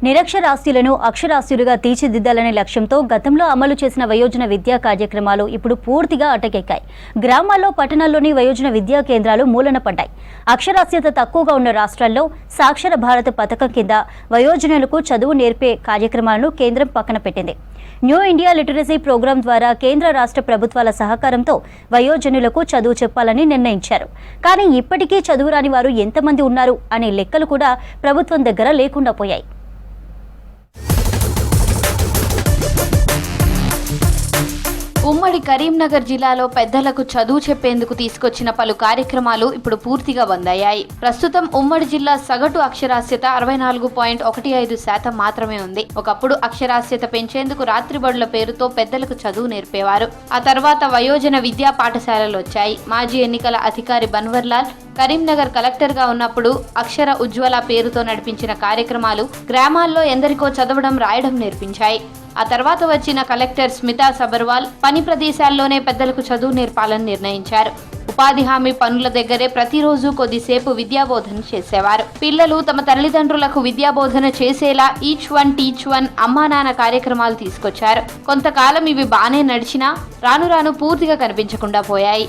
నిరక్షరాస్యులను అక్షరాస్యులుగా తీర్చిదిద్దాలనే లక్ష్యంతో గతంలో అమలు చేసిన వయోజన విద్యా కార్యక్రమాలు ఇప్పుడు పూర్తిగా అటకెక్కాయి. గ్రామాల్లో, పట్టణాల్లోని వయోజన విద్యా కేంద్రాలు మూలన పడ్డాయి. అక్షరాస్యత తక్కువగా ఉన్న రాష్ట్రాల్లో సాక్షర భారత పథకం కింద వయోజనులకు చదువు నేర్పే కార్యక్రమాలను కేంద్రం పక్కన పెట్టింది. న్యూ ఇండియా లిటరసీ ప్రోగ్రాం ద్వారా కేంద్ర రాష్ట్ర ప్రభుత్వాల సహకారంతో వయోజనులకు చదువు చెప్పాలని నిర్ణయించారు. కానీ ఇప్పటికీ చదువు రాని వారు ఎంతమంది ఉన్నారు అనే లెక్కలు కూడా ప్రభుత్వం దగ్గర లేకుండా పోయాయి. ఉమ్మడి కరీంనగర్ జిల్లాలో పెద్దలకు చదువు చెప్పేందుకు తీసుకొచ్చిన పలు కార్యక్రమాలు ఇప్పుడు పూర్తిగా బందయ్యాయి. ప్రస్తుతం ఉమ్మడి జిల్లా సగటు అక్షరాస్యత 64.15% మాత్రమే ఉంది. ఒకప్పుడు అక్షరాస్యత పెంచేందుకు రాత్రిబడుల పేరుతో పెద్దలకు చదువు నేర్పేవారు. ఆ తర్వాత వయోజన విద్యా పాఠశాలలు వచ్చాయి. మాజీ ఎన్నికల అధికారి బన్వర్లాల్ కరీంనగర్ కలెక్టర్ గా ఉన్నప్పుడు అక్షర ఉజ్వల పేరుతో నడిపించిన కార్యక్రమాలు గ్రామాల్లో ఎందరికో చదవడం, రాయడం నేర్పించాయి. ఆ తర్వాత వచ్చిన కలెక్టర్ స్మితా సబర్వాల్ పని ప్రదేశాల్లోనే పెద్దలకు చదువు నేర్పాలని నిర్ణయించారు. ఉపాధి హామీ పనుల దగ్గరే ప్రతిరోజు కొద్దిసేపు విద్యాబోధన చేసేవారు. పిల్లలు తమ తల్లిదండ్రులకు విద్యాబోధన చేసేలా ఈచ్ వన్ టీచ్ వన్ అమ్మా నాన్న కార్యక్రమాలు తీసుకొచ్చారు. కొంతకాలం ఇవి బానే నడిచినా రాను రాను పూర్తిగా కనిపించకుండా పోయాయి.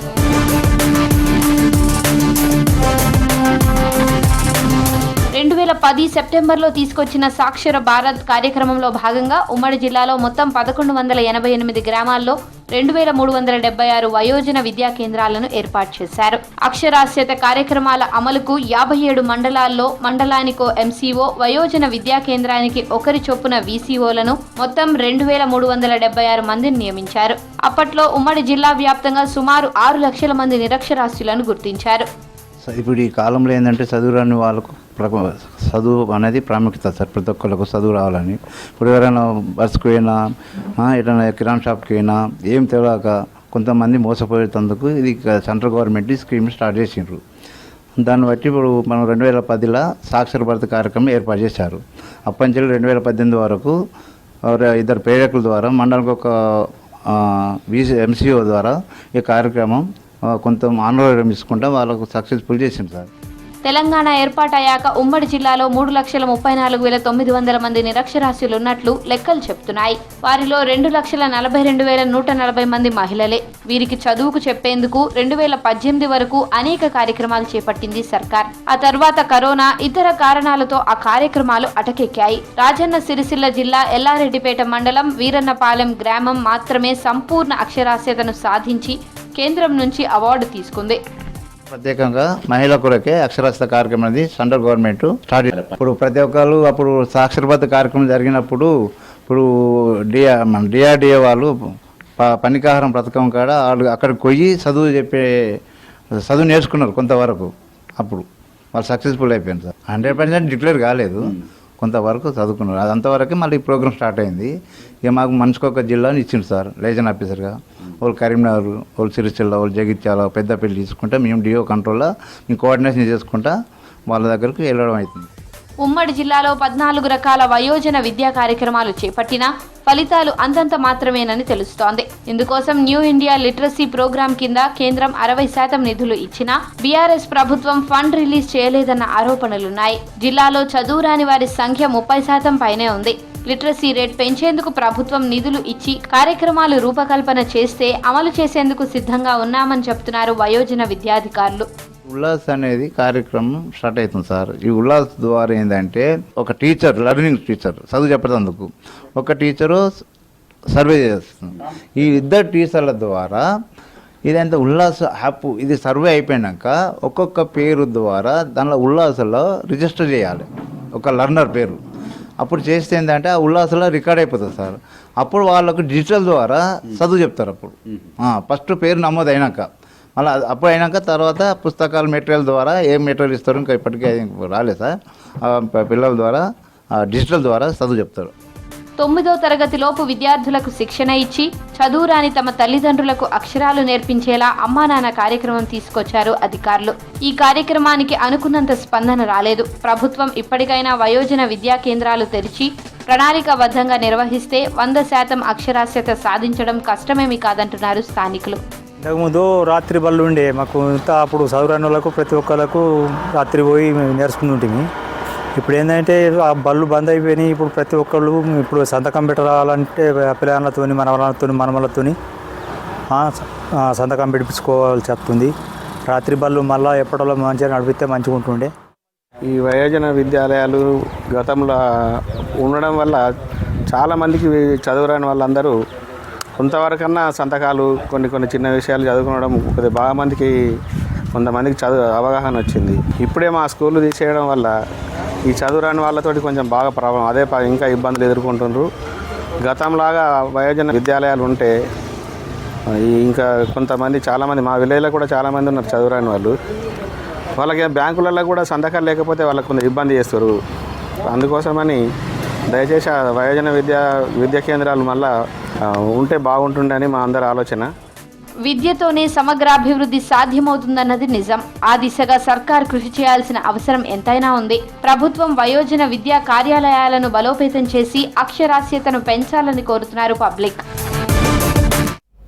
2010 సెప్టెంబర్లో తీసుకొచ్చిన సాక్షర భారత్ కార్యక్రమంలో భాగంగా ఉమ్మడి జిల్లాలో మొత్తం 1188 గ్రామాల్లో 2376 వయోజన విద్యా కేంద్రాలను ఏర్పాటు చేశారు. అక్షరాస్యత కార్యక్రమాల అమలుకు 57 మండలాల్లో మండలానికో ఎంసీఓ, వయోజన విద్యా కేంద్రానికి ఒకరి చొప్పున వీసీఓలను మొత్తం 2376 మందిని నియమించారు. అప్పట్లో ఉమ్మడి జిల్లా వ్యాప్తంగా సుమారు 6 లక్షల మంది నిరక్షరాస్యులను గుర్తించారు. ఇప్పుడు ఈ కాలంలో ఏంటంటే చదువు రాని వాళ్ళకు చదువు అనేది ప్రాముఖ్యత సార్. ప్రతి ఒక్కళ్ళకు చదువు రావాలని. ఇప్పుడు ఎవరైనా బస్సుకు పోయినా, ఏదైనా కిరాణా షాప్కి పోయినా ఏం తెలియక కొంతమంది మోసపోయేందుకు ఇది సెంట్రల్ గవర్నమెంట్ స్కీమ్ స్టార్ట్ చేసిండ్రు. దాన్ని బట్టి ఇప్పుడు మనం 2010లో సాక్షర భారత కార్యక్రమం ఏర్పాటు చేశారు. అప్పటి నుంచి 2018 వరకు 2 ప్రేరకుల ద్వారా మండలానికి ఒక ఎంసీఓ ద్వారా ఈ కార్యక్రమం కొంత ఆందోళన తీసుకుంటా వాళ్ళకు సక్సెస్ఫుల్ చేసింది సార్. తెలంగాణ ఏర్పాటయ్యాక ఉమ్మడి జిల్లాలో 3,34,900 మంది నిరక్షరాస్యులు ఉన్నట్లు లెక్కలు చెప్తున్నాయి. వారిలో 2,42,140 మంది మహిళలే. వీరికి చదువుకు చెప్పేందుకు 2018 వరకు అనేక కార్యక్రమాలు చేపట్టింది సర్కార్. ఆ తర్వాత కరోనా, ఇతర కారణాలతో ఆ కార్యక్రమాలు అటకెక్కాయి. రాజన్న సిరిసిల్ల జిల్లా ఎల్లారెడ్డిపేట మండలం వీరన్నపాలెం గ్రామం మాత్రమే సంపూర్ణ అక్షరాస్యతను సాధించి కేంద్రం నుంచి అవార్డు తీసుకుంది. ప్రత్యేకంగా మహిళల కొరకే అక్షరాస్యత కార్యక్రమం అనేది సెంట్రల్ గవర్నమెంట్ స్టార్ట్ చేశారు. ఇప్పుడు ప్రతి ఒక్కరు అప్పుడు సాక్షరభారత కార్యక్రమం జరిగినప్పుడు ఇప్పుడు డిఆర్డిఏ వాళ్ళు పనికాహారం పథకం కాడ వాళ్ళు అక్కడికి పోయి చదువు నేర్చుకున్నారు కొంతవరకు. అప్పుడు వాళ్ళు సక్సెస్ఫుల్ అయిపోయింది సార్. 100% డిక్లేర్ కాలేదు, కొంతవరకు చదువుకున్నారు. అదంతవరకే మళ్ళీ ఈ ప్రోగ్రామ్ స్టార్ట్ అయింది. ఇక మాకు మనిషికి ఒక జిల్లాని ఇచ్చిండు సార్ లైజన్ ఆఫీసర్గా. వాళ్ళు కరీంనగర్, వాళ్ళు సిరిసిల్ల, వాళ్ళు జగిత్యాల, పెద్దపల్లి తీసుకుంటే మేము డిఓ కంట్రోల్లో మేము కోఆర్డినేషన్ చేసుకుంటా వాళ్ళ దగ్గరకు వెళ్ళడం అవుతుంది. ఉమ్మడి జిల్లాలో 14 రకాల వయోజన విద్యా కార్యక్రమాలు చేపట్టినా ఫలితాలు అంతంత మాత్రమేనని తెలుస్తోంది. ఇందుకోసం న్యూ ఇండియా లిటరసీ ప్రోగ్రాం కింద కేంద్రం 60% నిధులు ఇచ్చినా బీఆర్ఎస్ ప్రభుత్వం ఫండ్ రిలీజ్ చేయలేదన్న ఆరోపణలున్నాయి. జిల్లాలో చదువు రాని వారి సంఖ్య 30% పైనే ఉంది. లిటరసీ రేట్ పెంచేందుకు ప్రభుత్వం నిధులు ఇచ్చి కార్యక్రమాలు రూపకల్పన చేస్తే అమలు చేసేందుకు సిద్ధంగా ఉన్నామని చెప్తున్నారు వయోజన విద్యాధికారులు. ఉల్లాస్ అనేది కార్యక్రమం స్టార్ట్ అవుతుంది సార్. ఈ ఉల్లాస్ ద్వారా ఏంటంటే ఒక టీచర్, లెర్నింగ్ టీచర్ చదువు చెప్పేందుకు ఒక టీచరు సర్వే చేస్తుంది. ఈ 2 టీచర్ల ద్వారా ఇదంతా ఉల్లాస్ యాప్ ఇది సర్వే అయిపోయాక ఒక్కొక్క పేరు ద్వారా దానిలో ఉల్లాసలో రిజిస్టర్ చేయాలి ఒక లర్నర్ పేరు. అప్పుడు చేస్తే ఏంటంటే ఆ ఉల్లాసలో రికార్డ్ అయిపోతుంది సార్. అప్పుడు వాళ్ళకు డిజిటల్ ద్వారా చదువు చెప్తారు. అప్పుడు ఫస్ట్ పేరు నమోదు అయినాక మళ్ళీ అప్పుడు అయినాక తర్వాత పుస్తకాలు మెటీరియల్ ద్వారా ఏం మెటీరియల్ ఇస్తారు ఇంకా ఇప్పటికీ రాలేదు సార్. పిల్లల ద్వారా డిజిటల్ ద్వారా చదువు చెప్తారు. 9వ తరగతిలోపు విద్యార్థులకు శిక్షణ ఇచ్చి చదువు రాని తమ తల్లిదండ్రులకు అక్షరాలు నేర్పించేలా అమ్మా నాన్న కార్యక్రమం తీసుకొచ్చారు అధికారులు. ఈ కార్యక్రమానికి అనుకున్నంత స్పందన రాలేదు. ప్రభుత్వం ఇప్పటికైనా వయోజన విద్యా కేంద్రాలు తెరిచి ప్రణాళికాబద్ధంగా నిర్వహిస్తే 100% అక్షరాస్యత సాధించడం కష్టమేమీ కాదంటున్నారు స్థానికులు. ఇంతకుముందు రాత్రి బళ్ళు ఉండే మాకు. ఇంత అప్పుడు చదువురాని వాళ్ళకు ప్రతి ఒక్కరికి రాత్రి పోయి మేము నేర్చుకుని ఉంటుంది. ఇప్పుడు ఏంటంటే ఆ బళ్ళు బంద్ అయిపోయినాయి. ఇప్పుడు ప్రతి ఒక్కళ్ళు ఇప్పుడు సంతకం పెట్టాలంటే పిల్లలతో మనమలతో సంతకం పెట్టించుకోవాల్సి వస్తుంది. రాత్రి బళ్ళు మళ్ళీ ఎప్పటిలో మంచిగా నడిపిస్తే మంచిగా ఉంటుండే. ఈ వయోజన విద్యాలయాలు గతంలో ఉండడం వల్ల చాలామందికి చదువురాని వాళ్ళందరూ కొంతవరకన్నా సంతకాలు కొన్ని చిన్న విషయాలు చదువుకోవడం కొద్దిగా బాగా మందికి కొంతమందికి అవగాహన వచ్చింది. ఇప్పుడే మా స్కూళ్ళు తీసేయడం వల్ల ఈ చదువురాని వాళ్ళతోటి కొంచెం బాగా ప్రాబ్లం ఇంకా ఇబ్బందులు ఎదుర్కొంటున్నారు. గతంలాగా వయోజన విద్యాలయాలు ఉంటే ఇంకా చాలామంది మా విలేజ్లో కూడా చాలామంది ఉన్నారు చదువురాని వాళ్ళు. వాళ్ళకి బ్యాంకులలో కూడా సంతకాలు లేకపోతే వాళ్ళకు కొంచెం ఇబ్బంది చేస్తారు. అందుకోసమని దయచేసి ఆ వయోజన విద్యా కేంద్రాలు మళ్ళా ఉంటే బాగుంటుందని మా అందరి ఆలోచన. విద్యతోనే సమగ్రాభివృద్ధి సాధ్యమవుతుందన్నది నిజం. ఆ దిశగా సర్కార్ కృషి చేయాల్సిన అవసరం ఎంతైనా ఉంది. ప్రభుత్వం వయోజన విద్యా కార్యాలయాలను బలోపేతం చేసి అక్షరాస్యతను పెంచాలని కోరుతున్నారు పబ్లిక్.